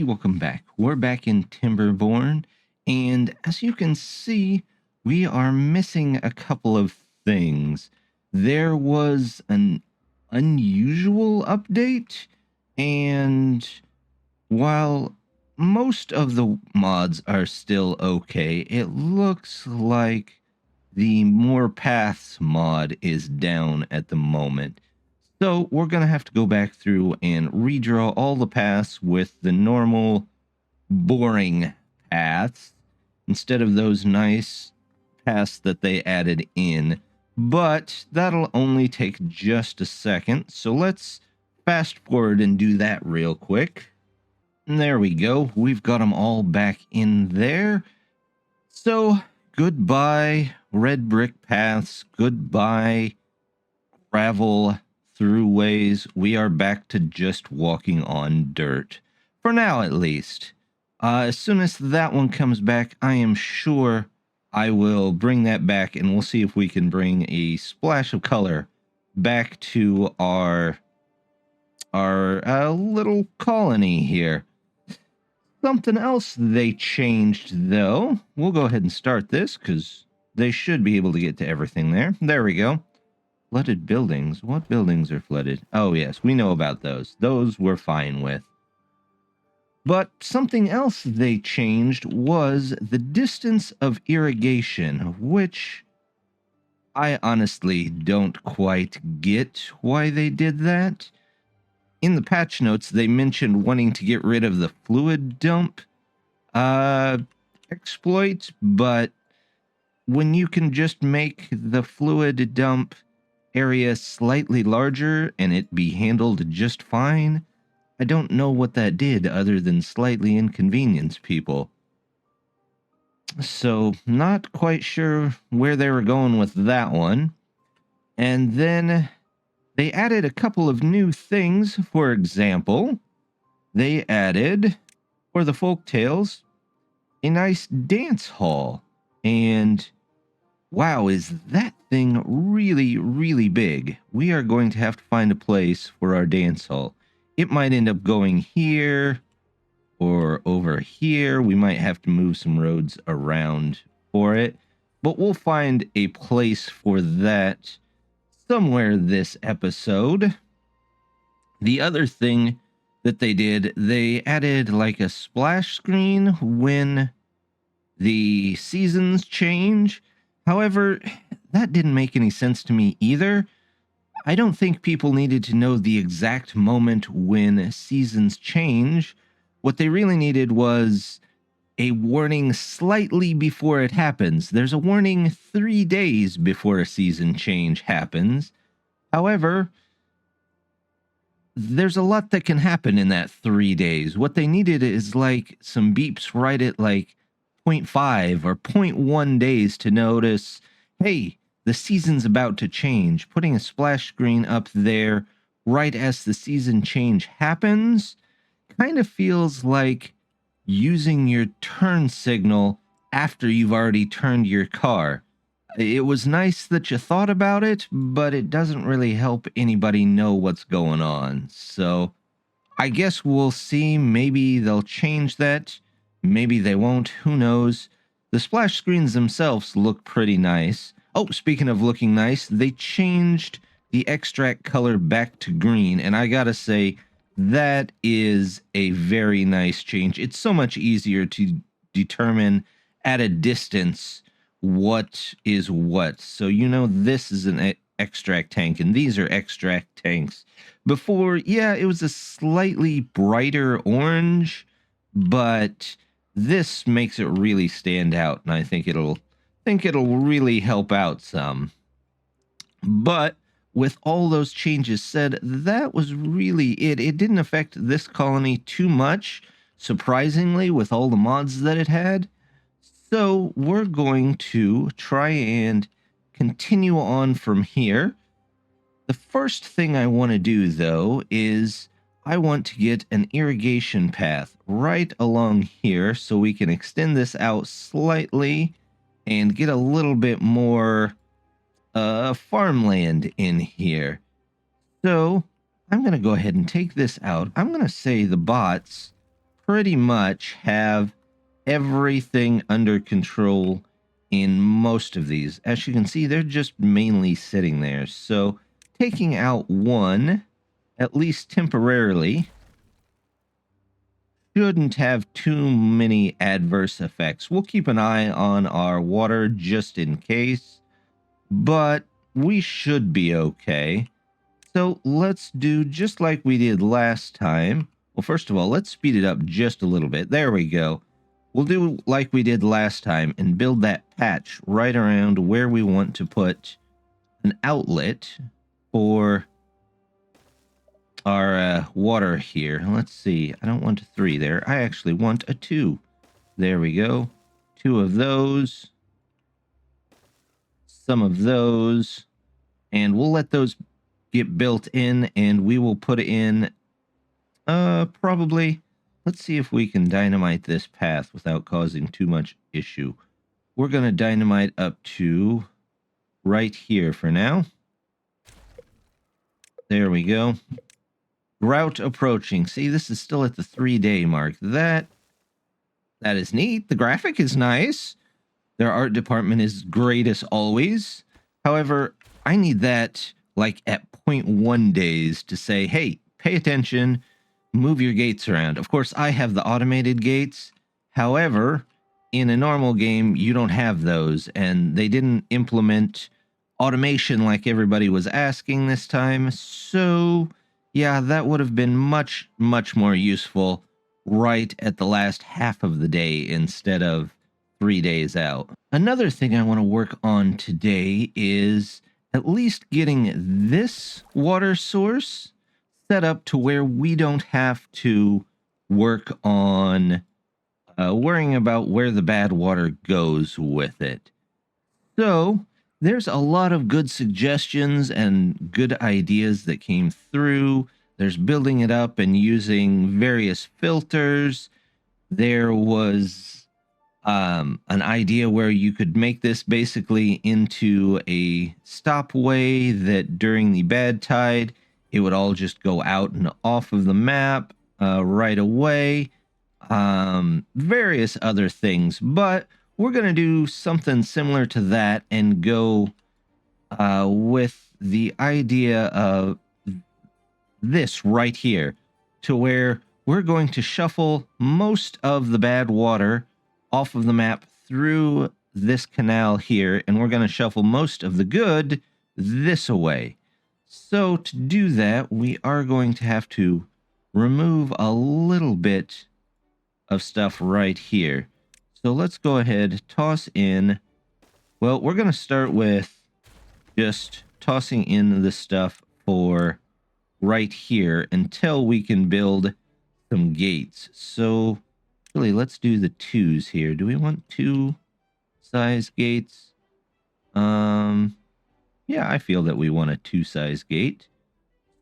welcome back. We're back in Timberborn, and as you can see, we are missing a couple of things. There was an unusual update, and while most of the mods are still okay, it looks like the More Paths mod is down at the moment. So we're going to have to go back through and redraw all the paths with the normal boring paths instead of those nice paths that they added in. But that'll only take just a second. So let's fast forward and do that real quick. And there we go. We've got them all back in there. So goodbye red brick paths. Goodbye gravel throughways. We are back to just walking on dirt. For now, at least. As soon as that one comes back, I am sure I will bring that back, and we'll see if we can bring a splash of color back to our little colony here. Something else they changed, though. We'll go ahead and start this, because they should be able to get to everything there. There we go. Flooded buildings. What buildings are flooded? Oh, yes, we know about those. Those we're fine with. But something else they changed was the distance of irrigation, which I honestly don't quite get why they did that. In the patch notes, they mentioned wanting to get rid of the fluid dump exploit, but when you can just make the fluid dump area slightly larger and it be handled just fine, I don't know what that did other than slightly inconvenience people. So not quite sure where they were going with that one. And then they added a couple of new things. For example, they added, for the folktales, a nice dance hall. And wow, is that thing really, really big. We are going to have to find a place for our dance hall. It might end up going here or over here. We might have to move some roads around for it, but we'll find a place for that somewhere this episode. The other thing that they did, they added like a splash screen when the seasons change. However, that didn't make any sense to me either. I don't think people needed to know the exact moment when seasons change. What they really needed was a warning slightly before it happens. There's a warning 3 days before a season change happens. However, there's a lot that can happen in that 3 days. What they needed is like some beeps right at like 0.5 or 0.1 days to notice, hey, the season's about to change. Putting a splash screen up there right as the season change happens kind of feels like using your turn signal after you've already turned your car. It was nice that you thought about it, but it doesn't really help anybody know what's going on. So I guess we'll see. Maybe they'll change that. Maybe they won't. Who knows? The splash screens themselves look pretty nice. Oh, speaking of looking nice, they changed the extract color back to green, and I gotta say, that is a very nice change. It's so much easier to determine at a distance what is what. So, you know, this is an extract tank, and these are extract tanks. Before, yeah, it was a slightly brighter orange, but this makes it really stand out, and I think it'll really help out some. But with all those changes said, that was really it. It didn't affect this colony too much, surprisingly, with all the mods that it had. So we're going to try and continue on from here. The first thing I want to do, though, is I want to get an irrigation path right along here so we can extend this out slightly and get a little bit more farmland in here. So I'm going to go ahead and take this out. I'm going to say the bots pretty much have everything under control in most of these. As you can see, they're just mainly sitting there. So taking out one, at least temporarily, shouldn't have too many adverse effects. We'll keep an eye on our water just in case, but we should be okay. So let's do just like we did last time. Well, first of all, let's speed it up just a little bit. There we go. We'll do like we did last time and build that patch right around where we want to put an outlet for our water here. Let's see. I don't want a 3 there. I actually want a 2. There we go. 2 of those. Some of those. And we'll let those get built in, and we will put in probably, let's see if we can dynamite this path without causing too much issue. We're going to dynamite up to right here for now. There we go. Drought approaching. See, this is still at the 3-day mark. That is neat. The graphic is nice. Their art department is great as always. However, I need that like at 0.1 days to say, hey, pay attention, move your gates around. Of course, I have the automated gates. However, in a normal game, you don't have those, and they didn't implement automation like everybody was asking this time. So yeah, that would have been much, much more useful right at the last half of the day instead of 3 days out. Another thing I want to work on today is at least getting this water source set up to where we don't have to work on worrying about where the bad water goes with it. So there's a lot of good suggestions and good ideas that came through. There's building it up and using various filters. There was an idea where you could make this basically into a stopway that during the bad tide, it would all just go out and off of the map right away. Various other things, but we're going to do something similar to that and go with the idea of this right here, to where we're going to shuffle most of the bad water off of the map through this canal here, and we're going to shuffle most of the good this away. So to do that, we are going to have to remove a little bit of stuff right here. So let's go ahead, toss in. Well, we're going to start with just tossing in the stuff for right here until we can build some gates. So really, let's do the 2s here. Do we want 2 size gates? Yeah, I feel that we want a 2 size gate.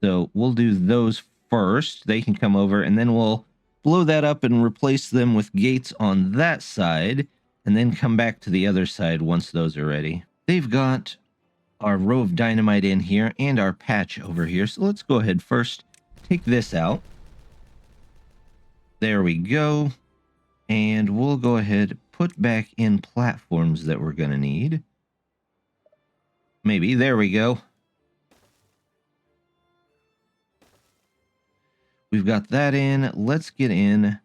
So we'll do those first. They can come over, and then we'll blow that up and replace them with gates on that side, and then come back to the other side once those are ready. They've got our row of dynamite in here and our patch over here. So let's go ahead first, take this out. There we go. And we'll go ahead, put back in platforms that we're going to need. Maybe, there we go. We've got that in. Let's get in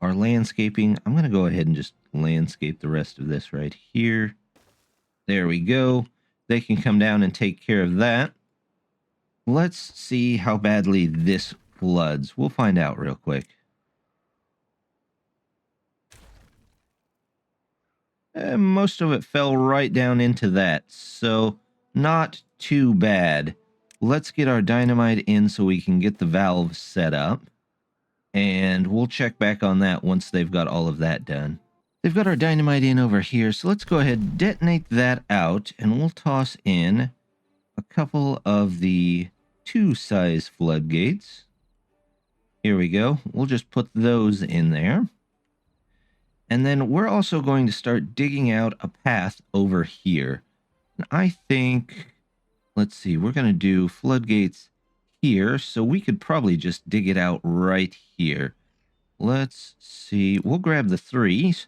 our landscaping. I'm going to go ahead and just landscape the rest of this right here. There we go. They can come down and take care of that. Let's see how badly this floods. We'll find out real quick. Most of it fell right down into that, so not too bad. Let's get our dynamite in so we can get the valve set up, and we'll check back on that once they've got all of that done. They've got our dynamite in over here, so let's go ahead and detonate that out, and we'll toss in a couple of the 2 size floodgates. Here we go. We'll just put those in there. And then we're also going to start digging out a path over here. And I think, let's see, we're going to do floodgates here, so we could probably just dig it out right here. Let's see. We'll grab the 3s.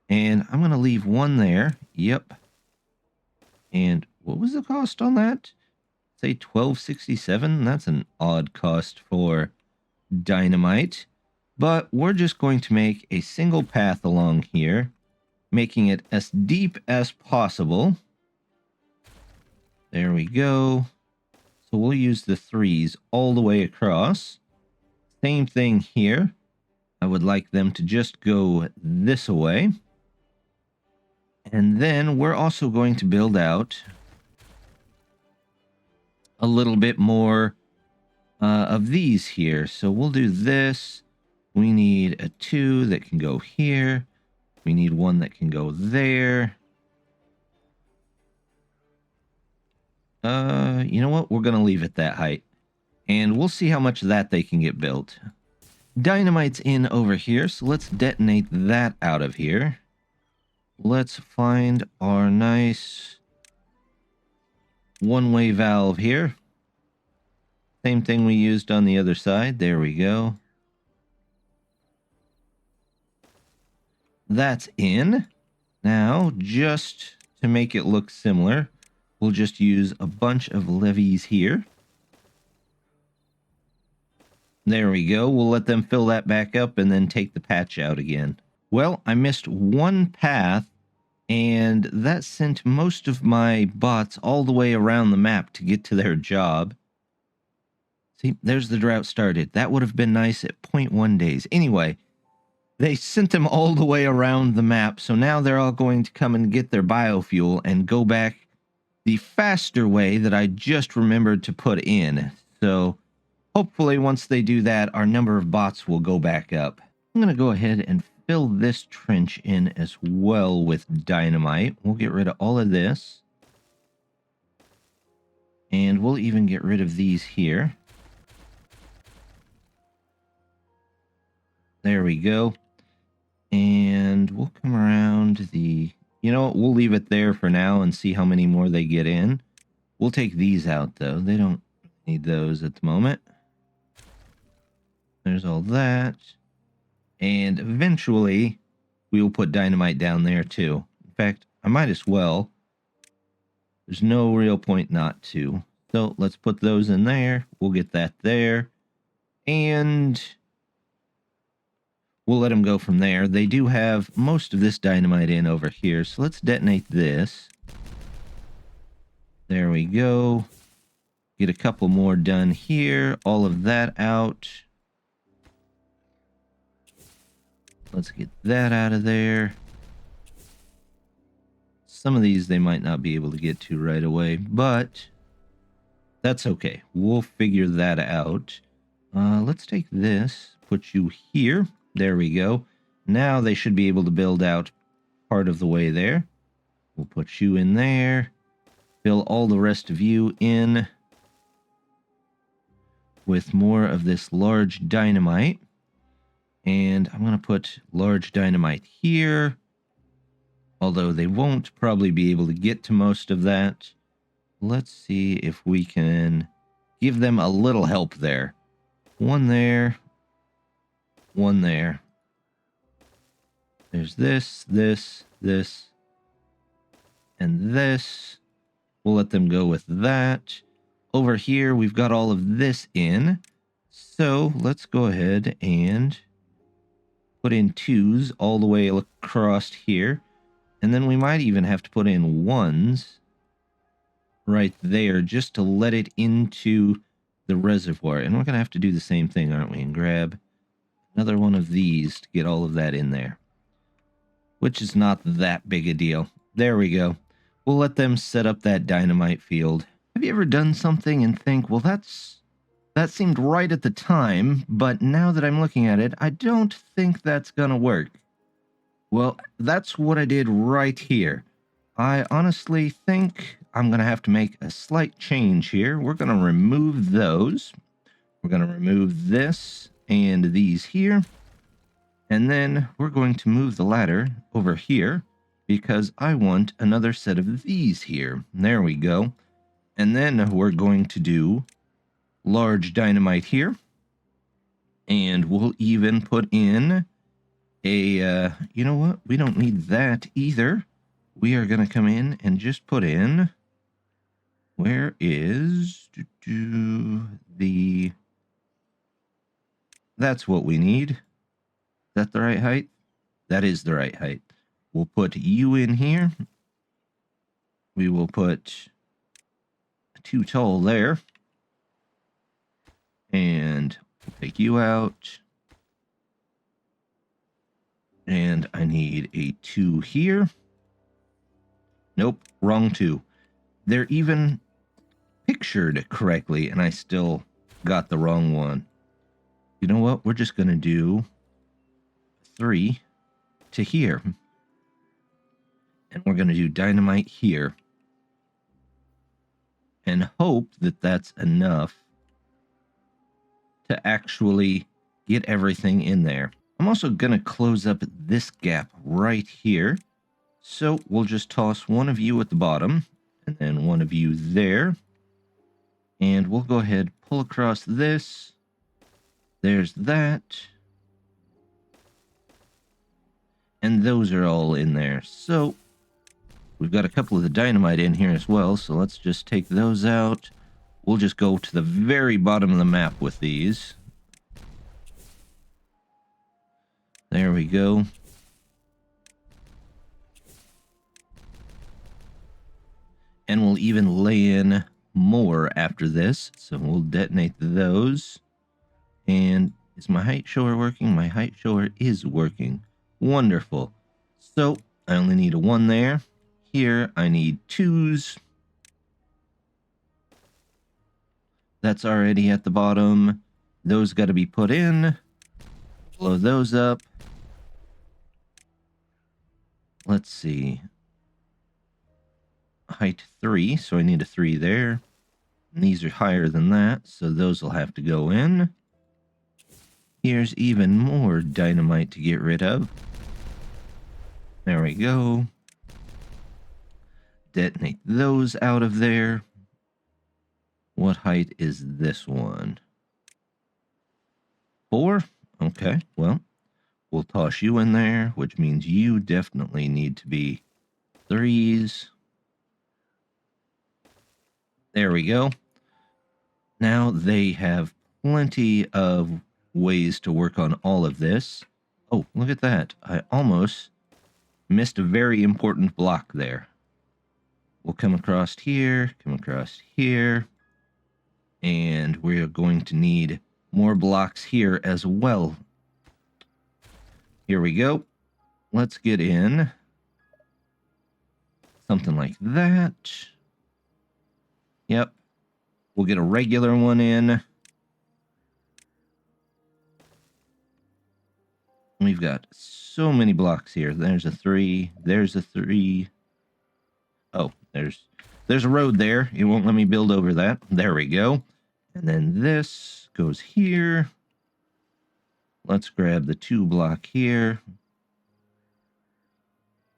And I'm going to leave 1 there. Yep. And what was the cost on that? Say $12.67. That's an odd cost for dynamite. But we're just going to make a single path along here, making it as deep as possible. There we go. So we'll use the 3s all the way across. Same thing here. I would like them to just go this way. And then we're also going to build out a little bit more of these here. So we'll do this. We need a 2 that can go here. We need 1 that can go there. You know what? We're going to leave it that height. And we'll see how much of that they can get built. Dynamite's in over here, so let's detonate that out of here. Let's find our nice one-way valve here. Same thing we used on the other side. There we go. That's in. Now, just to make it look similar, we'll just use a bunch of levees here. There we go. We'll let them fill that back up and then take the patch out again. Well, I missed 1 path, and that sent most of my bots all the way around the map to get to their job. See, there's the drought started. That would have been nice at 0.1 days. Anyway, they sent them all the way around the map, so now they're all going to come and get their biofuel and go back the faster way that I just remembered to put in. So hopefully once they do that, our number of bots will go back up. I'm going to go ahead and fill this trench in as well with dynamite. We'll get rid of all of this. And we'll even get rid of these here. There we go. And we'll come around the... You know what? We'll leave it there for now and see how many more they get in. We'll take these out, though. They don't need those at the moment. There's all that. And eventually, we will put dynamite down there, too. In fact, I might as well. There's no real point not to. So, let's put those in there. We'll get that there. And we'll let them go from there. They do have most of this dynamite in over here. So, let's detonate this. There we go. Get a couple more done here. All of that out. Let's get that out of there. Some of these they might not be able to get to right away, but that's okay. We'll figure that out. Let's take this, put you here. There we go. Now they should be able to build out part of the way there. We'll put you in there. Fill all the rest of you in with more of this large dynamite. And I'm going to put large dynamite here. Although they won't probably be able to get to most of that. Let's see if we can give them a little help there. 1 there. 1 there. There's this, this, this, and this. We'll let them go with that. Over here, we've got all of this in. So let's go ahead and put in 2s all the way across here. And then we might even have to put in 1s right there just to let it into the reservoir. And we're going to have to do the same thing, aren't we? And grab another one of these to get all of that in there. Which is not that big a deal. There we go. We'll let them set up that dynamite field. Have you ever done something and think, well, that seemed right at the time, but now that I'm looking at it, I don't think that's gonna work. Well, that's what I did right here. I honestly think I'm gonna have to make a slight change here. We're gonna remove those. We're gonna remove this and these here. And then we're going to move the ladder over here because I want another set of these here. There we go. And then we're going to do large dynamite here. And we'll even put in a, you know what? We don't need that either. We are going to come in and just put in, where is the, that's what we need. Is that the right height? That is the right height. We'll put you in here. We will put too tall there. And we'll take you out. And I need a 2 here. Nope, wrong 2. They're even pictured correctly, and I still got the wrong one. You know what? We're just going to do 3 to here. And we're going to do dynamite here. And hope that that's enough to actually get everything in there. I'm also going to close up this gap right here. So we'll just toss one of you at the bottom and then one of you there. And we'll go ahead, pull across this. There's that. And those are all in there. So we've got a couple of the dynamite in here as well. So let's just take those out. We'll just go to the very bottom of the map with these. There we go. And we'll even lay in more after this. So we'll detonate those. And is my height shower working? My height shower is working. Wonderful. So I only need a 1 there. Here I need 2s. That's already at the bottom. Those got to be put in. Blow those up. Let's see. Height 3, so I need a 3 there. And these are higher than that, so those will have to go in. Here's even more dynamite to get rid of. There we go. Detonate those out of there. What height is this one? 4? Okay, well, we'll toss you in there, which means you definitely need to be 3s. There we go. Now they have plenty of ways to work on all of this. Oh, look at that. I almost missed a very important block there. We'll come across here, and we're going to need more blocks here as well. Here we go. Let's get in something like that. Yep. We'll get a regular one in. We've got so many blocks here. There's a 3. There's a 3. Oh, there's a road there. It won't let me build over that. There we go. And then this goes here. Let's grab the 2 block here.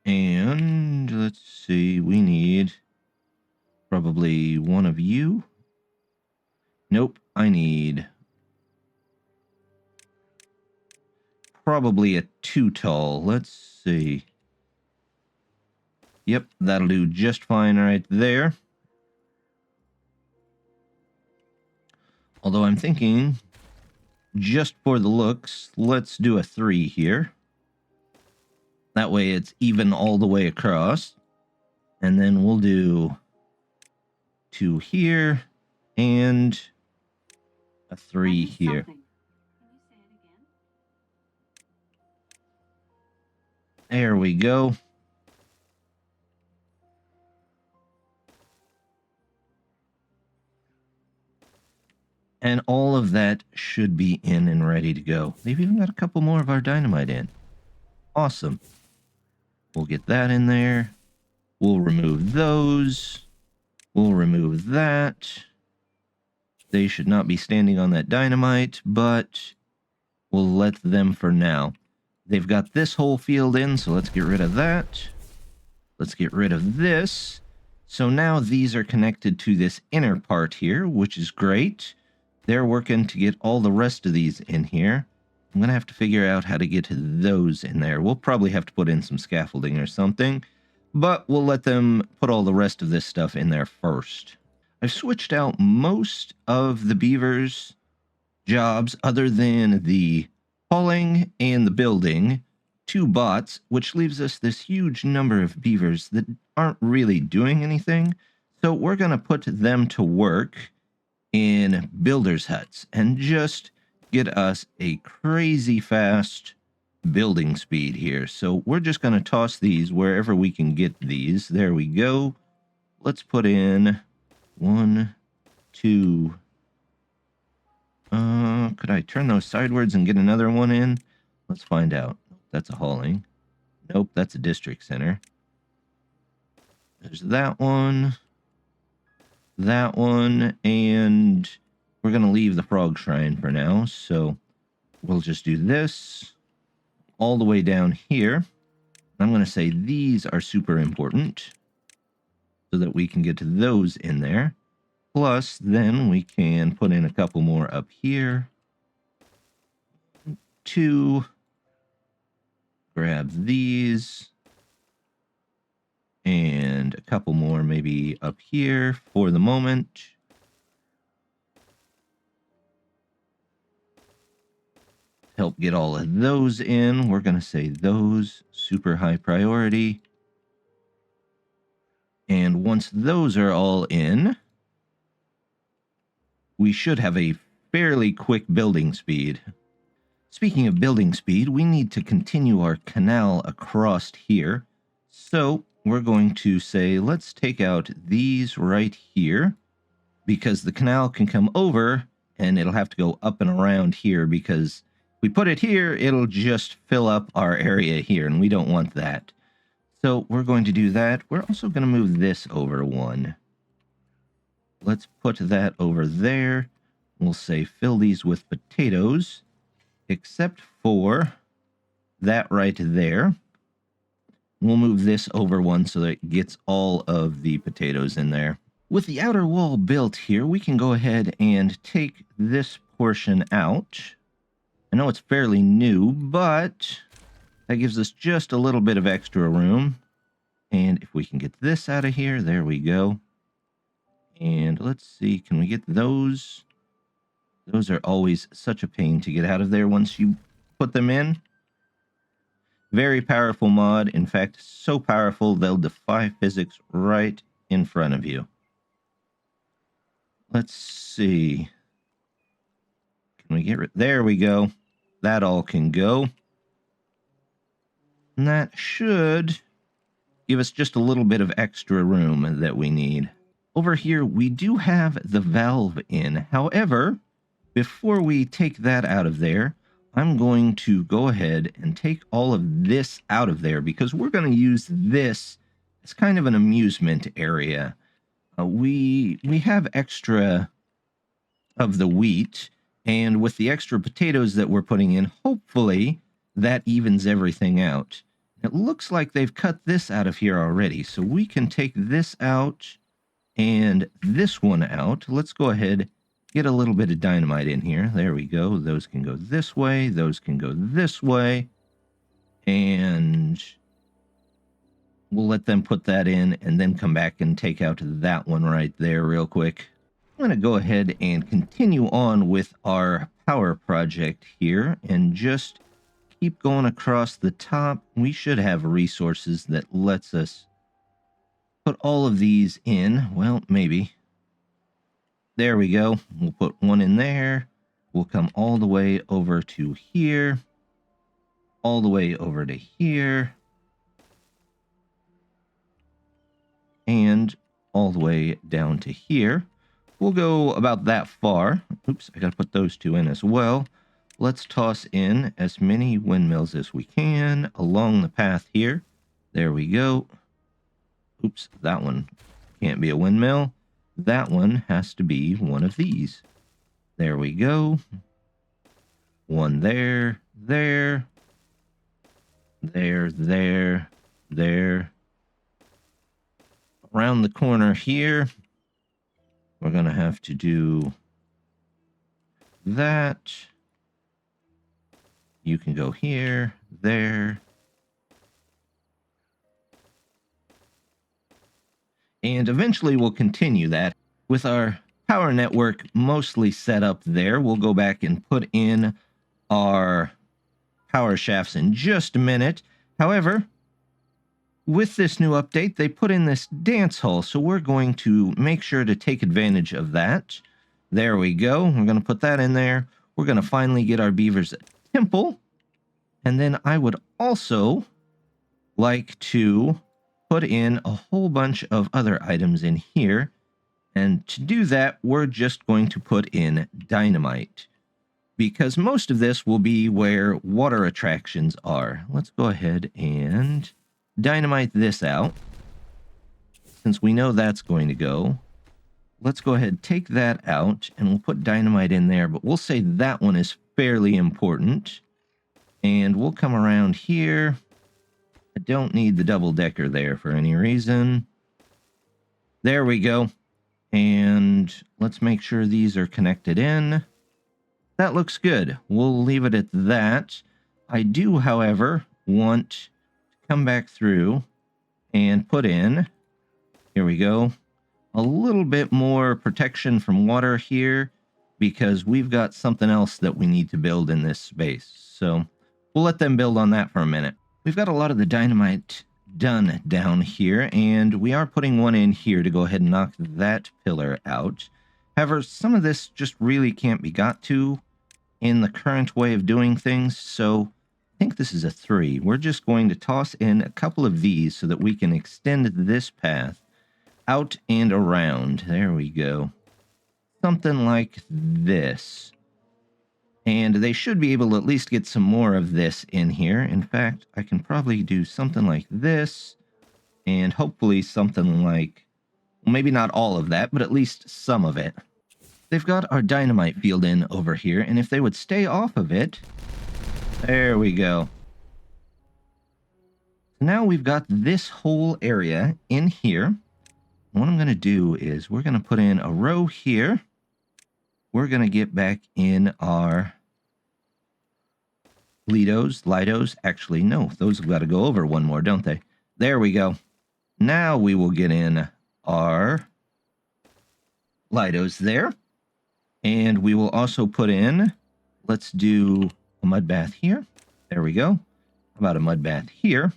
And let's see, we need probably one of you. Nope, I need probably a 2 tall. Let's see. Yep, that'll do just fine right there. Although I'm thinking, just for the looks, let's do a 3 here. That way it's even all the way across. And then we'll do 2 here and a 3 here. Can you say it again? There we go. And all of that should be in and ready to go. They've even got a couple more of our dynamite in. Awesome. We'll get that in there. We'll remove those. We'll remove that. They should not be standing on that dynamite, but we'll let them for now. They've got this whole field in, so let's get rid of that. Let's get rid of this. So now these are connected to this inner part here, which is great. they're working to get all the rest of these in here. I'm going to have to figure out how to get those in there. We'll probably have to put in some scaffolding or something, but we'll let them put all the rest of this stuff in there first. I've switched out most of the beavers' jobs other than the hauling and the building to bots, which leaves us this huge number of beavers that aren't really doing anything. So we're going to put them to work in builders' huts and just get us a crazy fast building speed here. So we're just going to toss these wherever we can get these. There we go. Let's put in 1, 2. Could I turn those sidewards and get another one in? Let's find out. That's a hauling. Nope, that's a district center. There's that one, and we're going to leave the frog shrine for now. So we'll just do this all the way down here. I'm going to say these are super important so that we can get those in there. Plus, then we can put in a couple more up here. 2. Grab these. And a couple more maybe up here for the moment. Help get all of those in. We're going to say those, super high priority. And once those are all in, we should have a fairly quick building speed. Speaking of building speed, we need to continue our canal across here. So we're going to say, let's take out these right here, because the canal can come over and it'll have to go up and around here, because if we put it here, it'll just fill up our area here, and we don't want that. So we're going to do that. We're also going to move this over 1. Let's put that over there. We'll say fill these with potatoes, except for that right there. We'll move this over 1 so that it gets all of the potatoes in there. With the outer wall built here, we can go ahead and take this portion out. I know it's fairly new, but that gives us just a little bit of extra room. And if we can get this out of here, there we go. And let's see, can we get those? Those are always such a pain to get out of there once you put them in. Very powerful mod. In fact, so powerful they'll defy physics right in front of you. Let's see. Can we get rid? There we go. That all can go. And that should give us just a little bit of extra room that we need. Over here, we do have the valve in. However, before we take that out of there, I'm going to go ahead and take all of this out of there, because we're going to use this as kind of an amusement area. We have extra of the wheat, and with the extra potatoes that we're putting in, hopefully that evens everything out. It looks like they've cut this out of here already, so we can take this out and this one out. Let's go ahead, get a little bit of dynamite in here. There we go. Those can go this way. Those can go this way. And we'll let them put that in and then come back and take out that one right there real quick. I'm going to go ahead and continue on with our power project here and just keep going across the top. We should have resources that lets us put all of these in. Well, maybe. There we go. We'll put one in there. We'll come all the way over to here. All the way over to here. And all the way down to here. We'll go about that far. Oops, I gotta put those two in as well. Let's toss in as many windmills as we can along the path here. There we go. Oops, that one can't be a windmill. That one has to be one of these. There we go. One there, there, there. Around the corner here, we're going to have to do that. You can go here, there. And eventually we'll continue that. With our power network mostly set up there, we'll go back and put in our power shafts in just a minute. However, with this new update, they put in this dance hall, so we're going to make sure to take advantage of that. There we go. We're going to put that in there. We're going to finally get our beavers a temple. And then I would also like to put in a whole bunch of other items in here. And to do that, we're just going to put in dynamite, because most of this will be where water attractions are. Let's go ahead and dynamite this out. Since we know that's going to go, let's go ahead and take that out, and we'll put dynamite in there, but we'll say that one is fairly important. And we'll come around here. I don't need the double-decker there for any reason. There we go. And let's make sure these are connected in. That looks good. We'll leave it at that. I do, however, want to come back through and put in, here we go, a little bit more protection from water here, because we've got something else that we need to build in this space. So we'll let them build on that for a minute. We've got a lot of the dynamite done down here, and we are putting one in here to go ahead and knock that pillar out. However, some of this just really can't be got to in the current way of doing things, so I think this is a 3. We're just going to toss in a couple of these so that we can extend this path out and around. There we go. Something like this. And they should be able to at least get some more of this in here. In fact, I can probably do something like this, and hopefully something like, well, maybe not all of that, but at least some of it. They've got our dynamite field in over here, and if they would stay off of it, there we go. So now we've got this whole area in here. What I'm going to do is we're going to put in a row here. We're going to get back in our Lidos. Actually, no, those have got to go over one more, don't they? There we go. Now we will get in our Lidos there. And we will also put in, let's do a mud bath here. There we go. How about a mud bath here?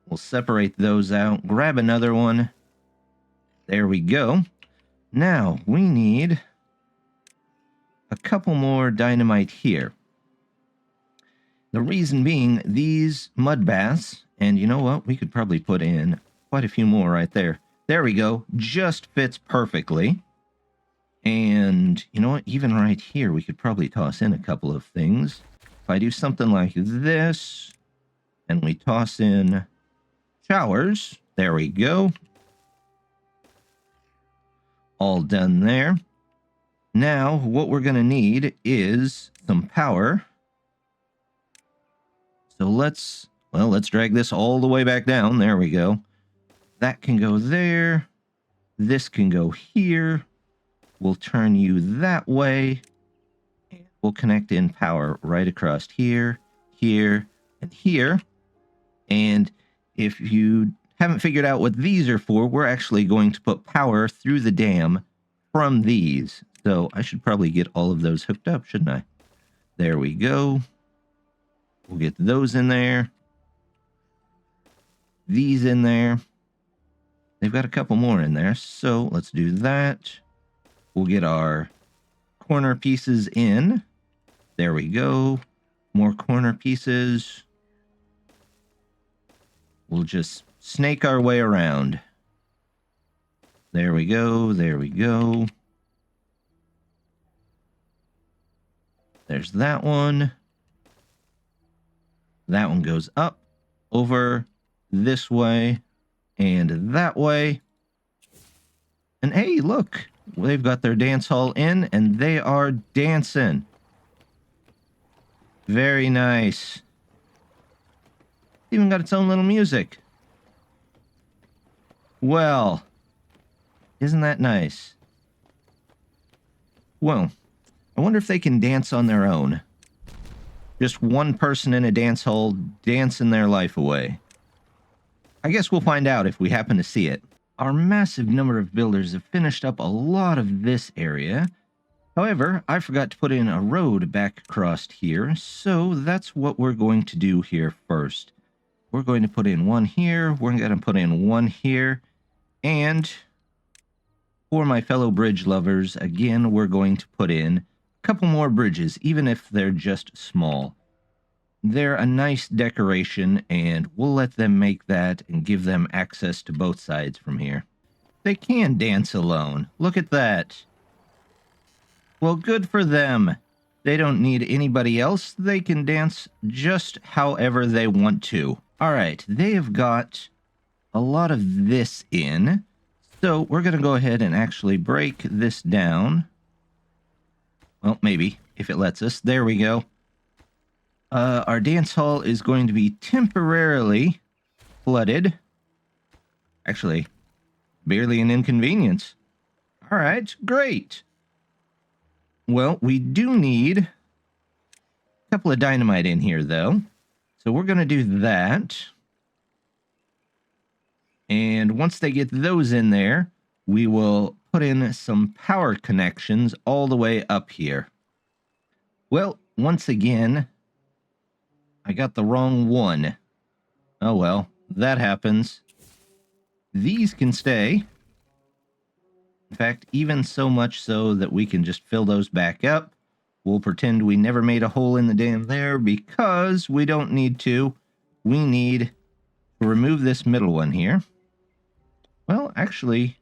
We'll separate those out. Grab another one. There we go. Now, we need a couple more dynamite here. The reason being, these mud baths, and you know what? We could probably put in quite a few more right there. There we go. Just fits perfectly. And you know what? Even right here, we could probably toss in a couple of things. If I do something like this, and we toss in showers, there we go. All done there. Now, what we're going to need is some power. So let's drag this all the way back down. There we go. That can go there. This can go here. We'll turn you that way. And we'll connect in power right across here, here, and here. And if you haven't figured out what these are for, we're actually going to put power through the dam from these. So I should probably get all of those hooked up, shouldn't I? There we go. We'll get those in there. These in there. They've got a couple more in there, so let's do that. We'll get our corner pieces in. There we go. More corner pieces. We'll just snake our way around. There we go. There we go. There's that one. That one goes up, over, this way, and that way. And hey, look, they've got their dance hall in, and they are dancing. Very nice. Even got its own little music. Well, isn't that nice? Well, I wonder if they can dance on their own. Just one person in a dance hall dancing their life away. I guess we'll find out if we happen to see it. Our massive number of builders have finished up a lot of this area. However, I forgot to put in a road back across here, so that's what we're going to do here first. We're going to put in one here, we're going to put in one here, and for my fellow bridge lovers, again, we're going to put in a couple more bridges, even if they're just small. They're a nice decoration, and we'll let them make that and give them access to both sides from here. They can dance alone. Look at that. Well, good for them. They don't need anybody else. They can dance just however they want to. All right, they have got a lot of this in. So we're going to go ahead and actually break this down. Well, maybe, if it lets us. There we go. Our dance hall is going to be temporarily flooded. Actually, barely an inconvenience. All right, great. Well, we do need a couple of dynamite in here, though. So we're going to do that. And once they get those in there, we will put in some power connections all the way up here. Well, once again, I got the wrong one. Oh well, that happens. These can stay. In fact, even so much so that we can just fill those back up. We'll pretend we never made a hole in the dam there because we don't need to. We need to remove this middle one here. Well, actually,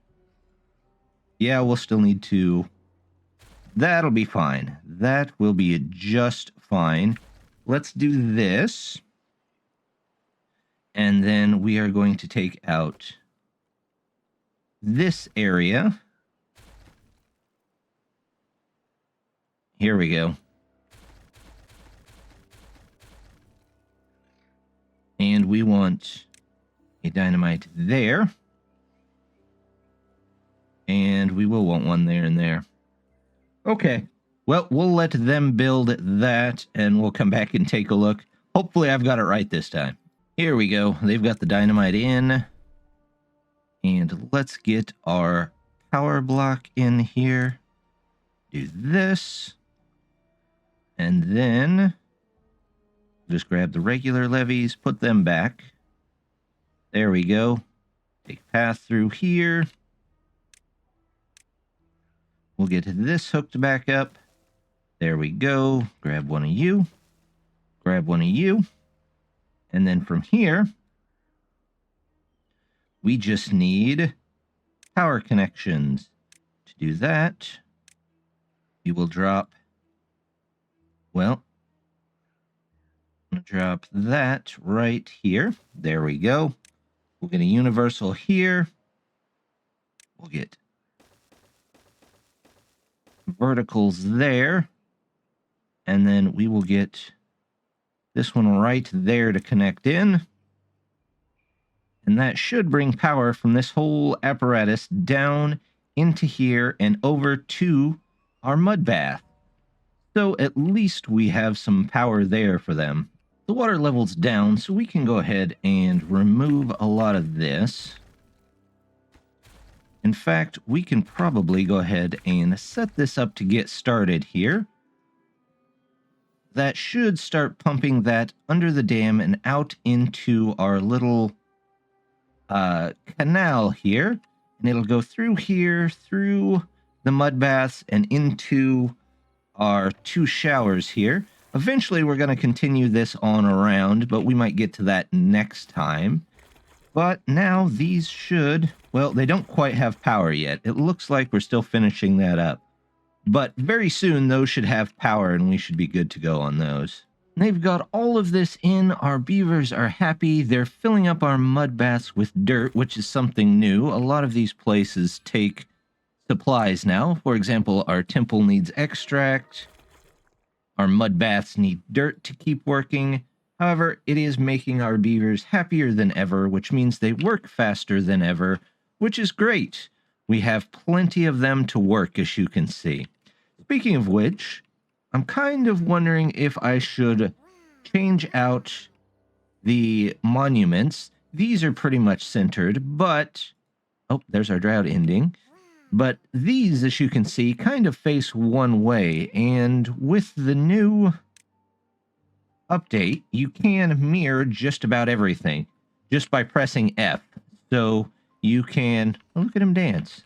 yeah, we'll still need to. That'll be fine. That will be just fine. Let's do this. And then we are going to take out this area. Here we go. And we want a dynamite there. And we will want one there and there. Okay. Well, we'll let them build that, and we'll come back and take a look. Hopefully I've got it right this time. Here we go. They've got the dynamite in. And let's get our power block in here. Do this. And then just grab the regular levees, put them back. There we go. Take a path through here. We'll get this hooked back up. There we go. Grab one of you. Grab one of you. And then from here, we just need power connections. To do that, we will drop, well, I'm going to drop that right here. There we go. We'll get a universal here. We'll get verticals there. And then we will get this one right there to connect in. And that should bring power from this whole apparatus down into here and over to our mud bath. So at least we have some power there for them. The water level's down, so we can go ahead and remove a lot of this. In fact, we can probably go ahead and set this up to get started here. That should start pumping that under the dam and out into our little canal here. And it'll go through here, through the mud baths, and into our 2 showers here. Eventually, we're going to continue this on around, but we might get to that next time. But now these should, well, they don't quite have power yet. It looks like we're still finishing that up. But very soon, those should have power, and we should be good to go on those. They've got all of this in. Our beavers are happy. They're filling up our mud baths with dirt, which is something new. A lot of these places take supplies now. For example, our temple needs extract. Our mud baths need dirt to keep working. However, it is making our beavers happier than ever, which means they work faster than ever, which is great. We have plenty of them to work, as you can see. speaking of which, I'm kind of wondering if I should change out the monuments. These are pretty much centered, but... Oh, there's our drought ending. But these, as you can see, kind of face one way. And with the new update, you can mirror just about everything just by pressing F. So you can... Oh, look at him dance.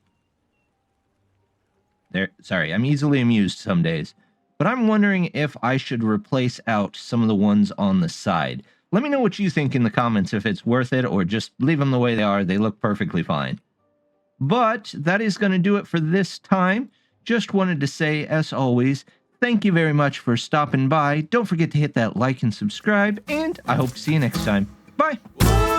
There, sorry, I'm easily amused some days. But I'm wondering if I should replace out some of the ones on the side. Let me know what you think in the comments, if it's worth it, or just leave them the way they are. They look perfectly fine. But that is going to do it for this time. Just wanted to say, as always, thank you very much for stopping by. Don't forget to hit that like and subscribe, and I hope to see you next time. Bye!